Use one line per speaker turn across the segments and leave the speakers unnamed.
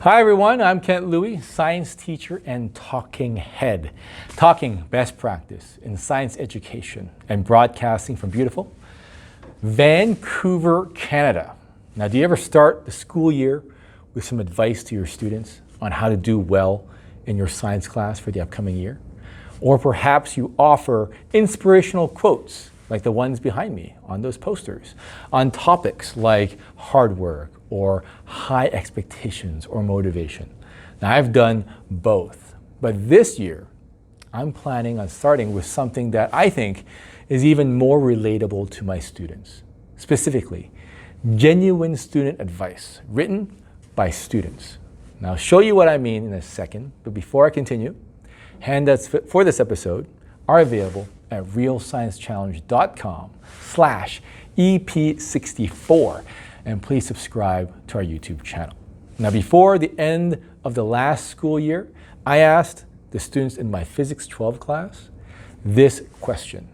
Hi everyone, I'm Kent Louie, science teacher and talking head. Talking best practice in science education and broadcasting from beautiful Vancouver, Canada. Now, do you ever start the school year with some advice to your students on how to do well in your science class for the upcoming year? Or perhaps you offer inspirational quotes like the ones behind me on those posters on topics like hard work or high expectations or motivation. Now, I've done both, but this year I'm planning on starting with something that I think is even more relatable to my students. Specifically, genuine student advice written by students. Now, I'll show you what I mean in a second, but before I continue, handouts for this episode are available at realsciencechallenge.com/EP64, and please subscribe to our YouTube channel. Now, before the end of the last school year, I asked the students in my Physics 12 class this question.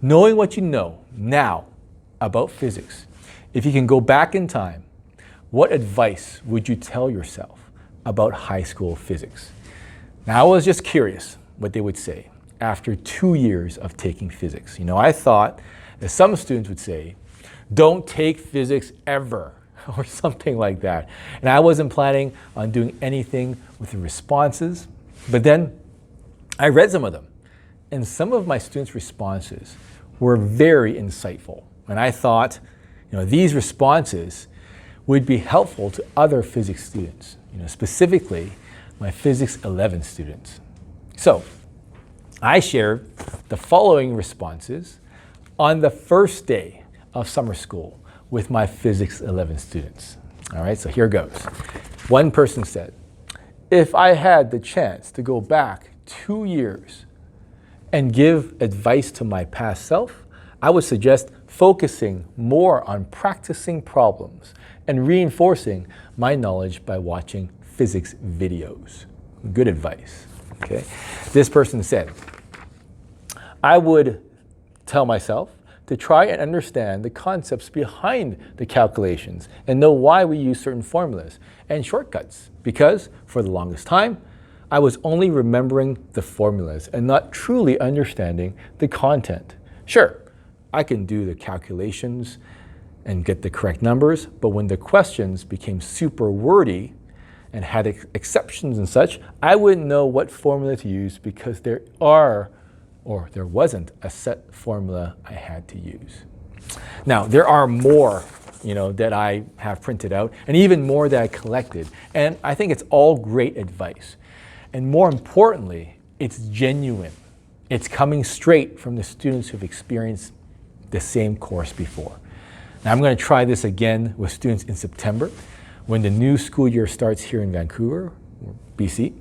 Knowing what you know now about physics, if you can go back in time, what advice would you tell yourself about high school physics? Now, I was just curious what they would say after 2 years of taking physics. I thought that some students would say, don't take physics ever, or something like that. And I wasn't planning on doing anything with the responses, but then I read some of them. And some of my students' responses were very insightful. And I thought, these responses would be helpful to other physics students, specifically my Physics 11 students. So I shared the following responses on the first day of summer school with my Physics 11 students. All right, so here goes. One person said, if I had the chance to go back 2 years and give advice to my past self, I would suggest focusing more on practicing problems and reinforcing my knowledge by watching physics videos. Good advice. Okay. This person said, I would tell myself to try and understand the concepts behind the calculations and know why we use certain formulas and shortcuts, because for the longest time, I was only remembering the formulas and not truly understanding the content. Sure, I can do the calculations and get the correct numbers, but when the questions became super wordy and had exceptions and such, I wouldn't know what formula to use because there wasn't a set formula I had to use. Now, there are more, that I have printed out, and even more that I collected, and I think it's all great advice. And more importantly, it's genuine. It's coming straight from the students who've experienced the same course before. Now, I'm going to try this again with students in September when the new school year starts here in Vancouver, or BC.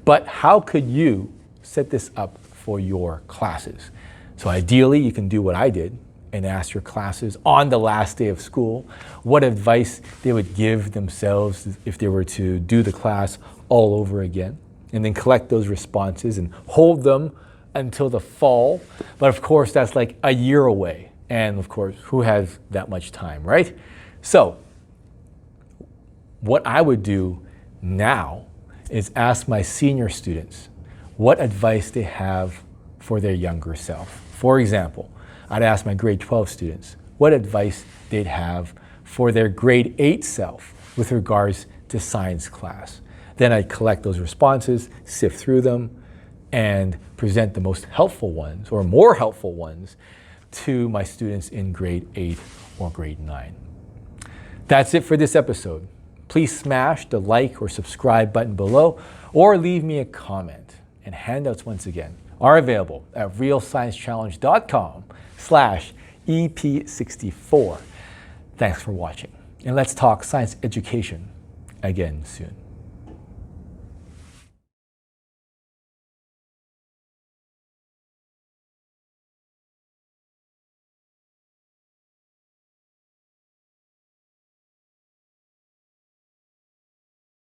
But how could you set this up for your classes? So ideally, you can do what I did and ask your classes on the last day of school what advice they would give themselves if they were to do the class all over again, and then collect those responses and hold them until the fall. But of course, that's like a year away. And of course, who has that much time, right? So what I would do now is ask my senior students what advice they have for their younger self. For example, I'd ask my grade 12 students what advice they'd have for their grade 8 self with regards to science class. Then I'd collect those responses, sift through them, and present the most helpful ones or more helpful ones to my students in grade 8 or grade 9. That's it for this episode. Please smash the like or subscribe button below or leave me a comment. And handouts, once again, are available at realsciencechallenge.com/EP64. Thanks for watching. And let's talk science education again soon.